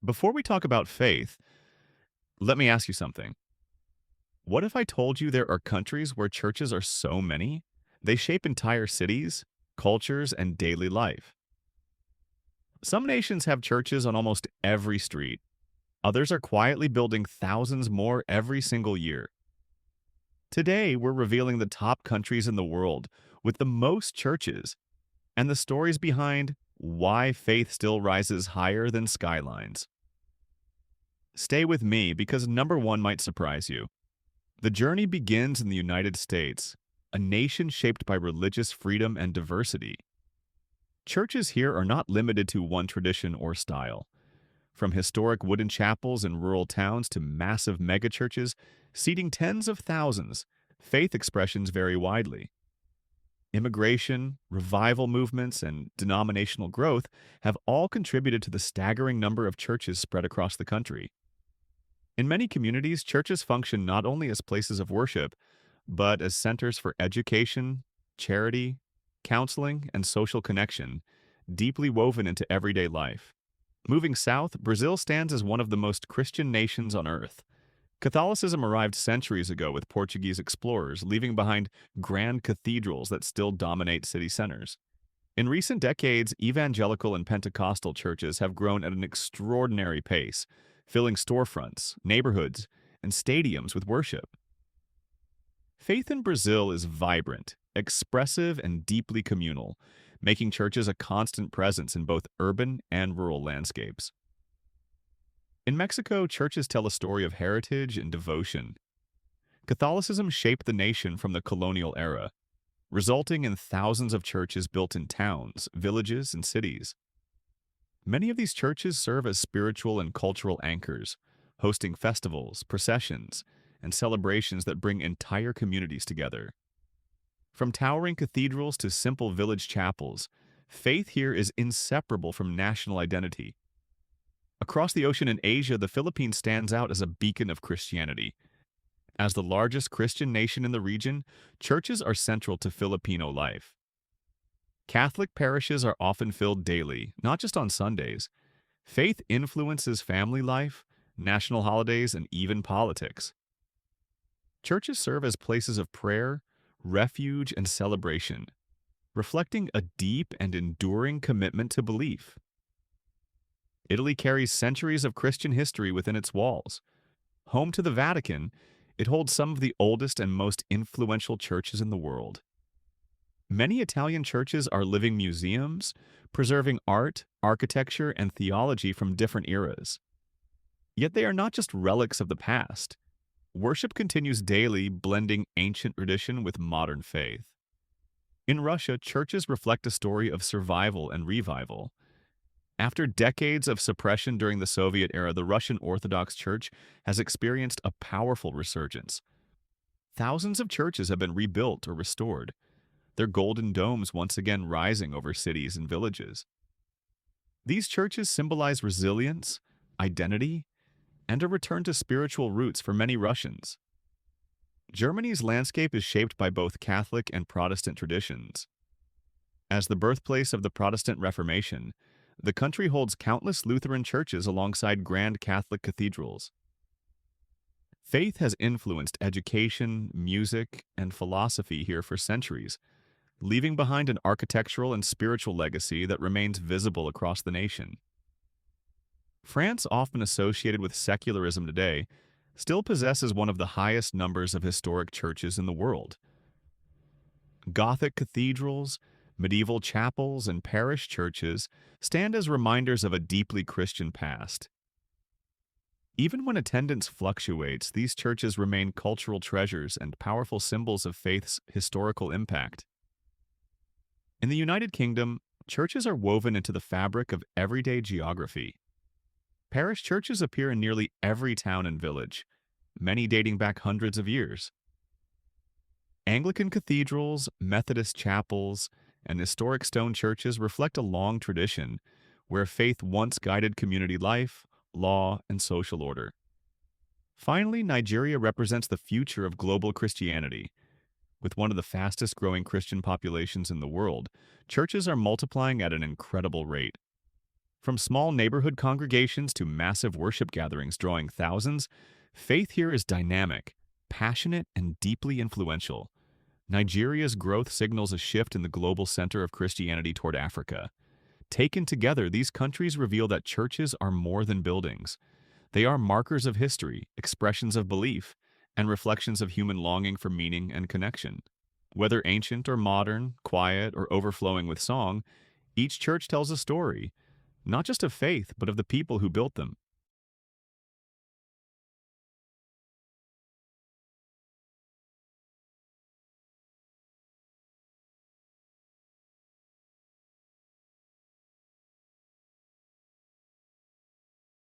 Before we talk about faith, let me ask you something. What if I told you there are countries where churches are so many, they shape entire cities, cultures, and daily life? Some nations have churches on almost every street. Others are quietly building thousands more every single year. Today, we're revealing the top countries in the world with the most churches and the stories behind why faith still rises higher than skylines. Stay with me because number one might surprise you. The journey begins in the United States, a nation shaped by religious freedom and diversity. Churches here are not limited to one tradition or style. From historic wooden chapels in rural towns to massive megachurches seating tens of thousands, faith expressions vary widely. Immigration, revival movements, and denominational growth have all contributed to the staggering number of churches spread across the country. In many communities, churches function not only as places of worship, but as centers for education, charity, counseling, and social connection, deeply woven into everyday life. Moving south, Brazil stands as one of the most Christian nations on earth. Catholicism arrived centuries ago with Portuguese explorers, leaving behind grand cathedrals that still dominate city centers. In recent decades, evangelical and Pentecostal churches have grown at an extraordinary pace, filling storefronts, neighborhoods, and stadiums with worship. Faith in Brazil is vibrant, expressive, and deeply communal, making churches a constant presence in both urban and rural landscapes. In Mexico, churches tell a story of heritage and devotion. Catholicism shaped the nation from the colonial era, resulting in thousands of churches built in towns, villages, and cities. Many of these churches serve as spiritual and cultural anchors, hosting festivals, processions, and celebrations that bring entire communities together. From towering cathedrals to simple village chapels, faith here is inseparable from national identity. Across the ocean in Asia, the Philippines stands out as a beacon of Christianity. As the largest Christian nation in the region, churches are central to Filipino life. Catholic parishes are often filled daily, not just on Sundays. Faith influences family life, national holidays, and even politics. Churches serve as places of prayer, refuge, and celebration, reflecting a deep and enduring commitment to belief. Italy carries centuries of Christian history within its walls. Home to the Vatican, it holds some of the oldest and most influential churches in the world. Many Italian churches are living museums, preserving art, architecture, and theology from different eras. Yet they are not just relics of the past. Worship continues daily, blending ancient tradition with modern faith. In Russia, churches reflect a story of survival and revival. After decades of suppression during the Soviet era, the Russian Orthodox Church has experienced a powerful resurgence. Thousands of churches have been rebuilt or restored, their golden domes once again rising over cities and villages. These churches symbolize resilience, identity, and a return to spiritual roots for many Russians. Germany's landscape is shaped by both Catholic and Protestant traditions. As the birthplace of the Protestant Reformation, the country holds countless Lutheran churches alongside grand Catholic cathedrals. Faith has influenced education, music, and philosophy here for centuries, leaving behind an architectural and spiritual legacy that remains visible across the nation. France, often associated with secularism today, still possesses one of the highest numbers of historic churches in the world. Gothic cathedrals, medieval chapels, and parish churches stand as reminders of a deeply Christian past. Even when attendance fluctuates, these churches remain cultural treasures and powerful symbols of faith's historical impact. In the United Kingdom, churches are woven into the fabric of everyday geography. Parish churches appear in nearly every town and village, many dating back hundreds of years. Anglican cathedrals, Methodist chapels, and historic stone churches reflect a long tradition where faith once guided community life, law, and social order. Finally, Nigeria represents the future of global Christianity. With one of the fastest growing Christian populations in the world, churches are multiplying at an incredible rate. From small neighborhood congregations to massive worship gatherings drawing thousands, faith here is dynamic, passionate, and deeply influential. Nigeria's growth signals a shift in the global center of Christianity toward Africa. Taken together, these countries reveal that churches are more than buildings. They are markers of history, expressions of belief, and reflections of human longing for meaning and connection. Whether ancient or modern, quiet or overflowing with song, each church tells a story, not just of faith, but of the people who built them.